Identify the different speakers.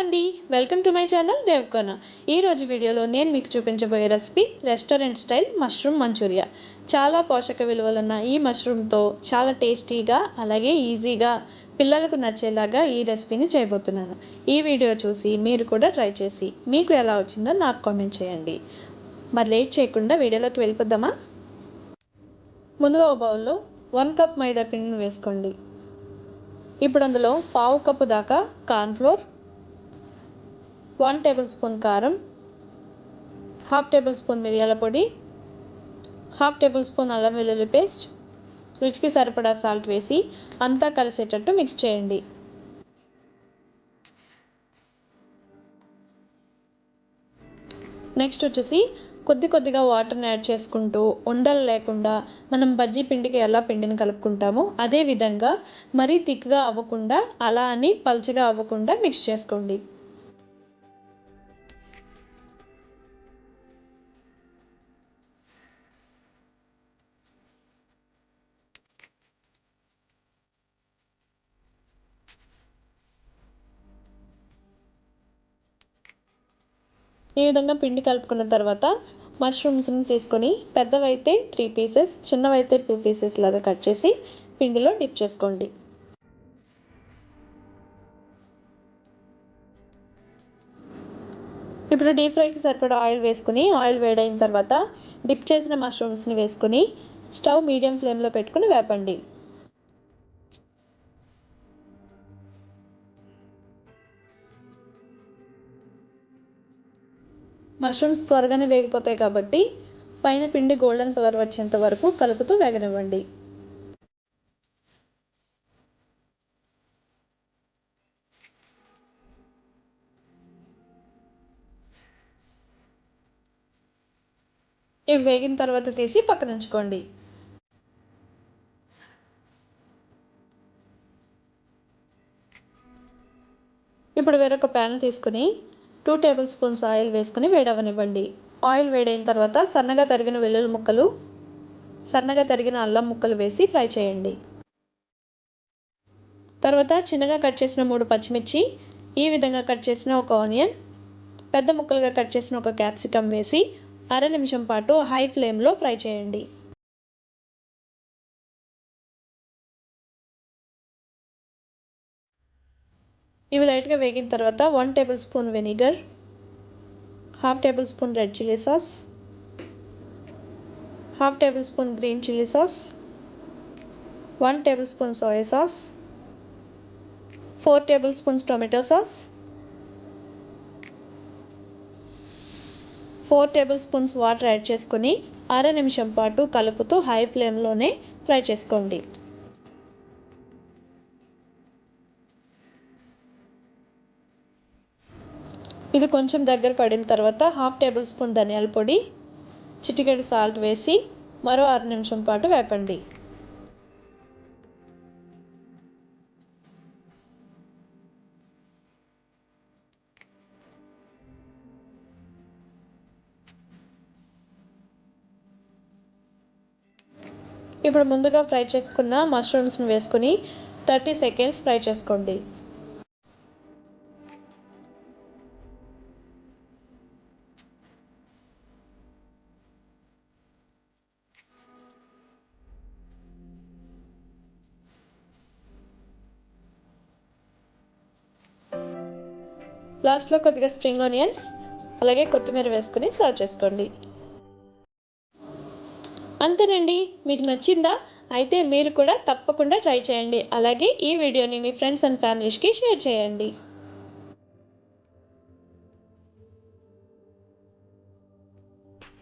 Speaker 1: అండి, welcome to my channel Devakona. ఈరోజు వీడియోలో నేను మీకు చూపించబోయే recipe restaurant style mushroom manchuria. చాలా పోషక విలువలున్న ఈ మష్రూమ్తో చాలా టేస్టీగా అలాగే ఈజీగా పిల్లలకు నచ్చేలాగా ఈ రెసిపీని చేయబోతున్నాను. ఈ వీడియో చూసి మీరు కూడా ట్రై చేసి మీకు ఎలా వచ్చిందో నాకు కామెంట్ చేయండి. మరి లేట్ చేయకుండా వీడియోలోకి వెళ్ళిపోద్దామా? ముందుగా ఒక బౌల్లో 1 కప్ మైదా పిండిని వేసుకోండి. ఇప్పుడు అందులో 1/2 కప్పు దాకా కార్న్ఫ్లోర్, 1 టేబుల్ స్పూన్ కారం, 1/2 టేబుల్ స్పూన్ మిరియాల పొడి, 1/2 టేబుల్ స్పూన్ అల్లం వెల్లుల్లి పేస్ట్, రుచికి సరిపడా సాల్ట్ వేసి అంతా కలిసేటట్టు మిక్స్ చేయండి. నెక్స్ట్ వచ్చేసి కొద్దిగా వాటర్ని యాడ్ చేసుకుంటూ ఉండలు లేకుండా మనం బజ్జీ పిండికి ఎలా పిండిని కలుపుకుంటామో అదే విధంగా మరీ థిక్గా అవ్వకుండా అలా అని పల్చగా అవ్వకుండా మిక్స్ చేసుకోండి. ఈ విధంగా పిండి కలుపుకున్న తర్వాత మష్రూమ్స్ని తీసుకొని పెద్దవైతే 3 పీసెస్, చిన్నవైతే 2 పీసెస్ లాగా కట్ చేసి పిండిలో డిప్ చేసుకోండి. ఇప్పుడు డీప్ ఫ్రైకి సరిపడా ఆయిల్ వేసుకుని ఆయిల్ వేడైన తర్వాత డిప్ చేసిన మష్రూమ్స్ని వేసుకుని స్టవ్ మీడియం ఫ్లేమ్లో పెట్టుకుని వేపండి. మష్రూమ్స్ త్వరగానే వేగిపోతాయి కాబట్టి పైన పిండి గోల్డెన్ కలర్ వచ్చేంత వరకు కలుపుతూ వేగనివ్వండి. ఇవి వేగిన తర్వాత తీసి పక్కన ఉంచుకోండి. ఇప్పుడు వేరొక ప్యాన్ తీసుకుని 2 టేబుల్ స్పూన్స్ ఆయిల్ వేసుకుని వేడవనివ్వండి. ఆయిల్ వేడైన తర్వాత సన్నగా తరిగిన వెల్లుల్లి ముక్కలు, సన్నగా తరిగిన అల్లం ముక్కలు వేసి ఫ్రై చేయండి. తర్వాత చిన్నగా కట్ చేసిన 3 పచ్చిమిర్చి, ఈ విధంగా కట్ చేసిన ఒక ఆనియన్, పెద్ద ముక్కలుగా కట్ చేసిన ఒక క్యాప్సికమ్ వేసి అర నిమిషం పాటు హై ఫ్లేమ్లో ఫ్రై చేయండి. ఇవి లైట్గా వేగిన తర్వాత 1 table spoon vinegar, 1/2 table spoon red chilli sauce, 1/2 table spoon green chilli sauce, 1 table spoon soya sauce, 4 table spoons tomato sauce, 4 table spoons water add చేసుకొని అర నిమిషం పాటు కలుపుతూ హై ఫ్లేమ్లోనే ఫ్రై చేసుకోండి. ఇది కొంచెం దగ్గర పడిన తర్వాత 1/2 టేబుల్ స్పూన్ ధనియాల పొడి, చిటికెడు సాల్ట్ వేసి మరో అర నిమిషం పాటు వేపండి. ఇప్పుడు ముందుగా ఫ్రై చేసుకున్న మష్రూమ్స్ని వేసుకుని 30 సెకండ్స్ ఫ్రై చేసుకోండి. లాస్ట్లో కొద్దిగా స్ప్రింగ్ ఆనియన్స్ అలాగే కొత్తిమీర వేసుకుని సర్వ్ చేసుకోండి. అంతేనండి, మీకు నచ్చిందా? అయితే మీరు కూడా తప్పకుండా ట్రై చేయండి. అలాగే ఈ వీడియోని మీ ఫ్రెండ్స్ అండ్ ఫ్యామిలీస్కి షేర్ చేయండి.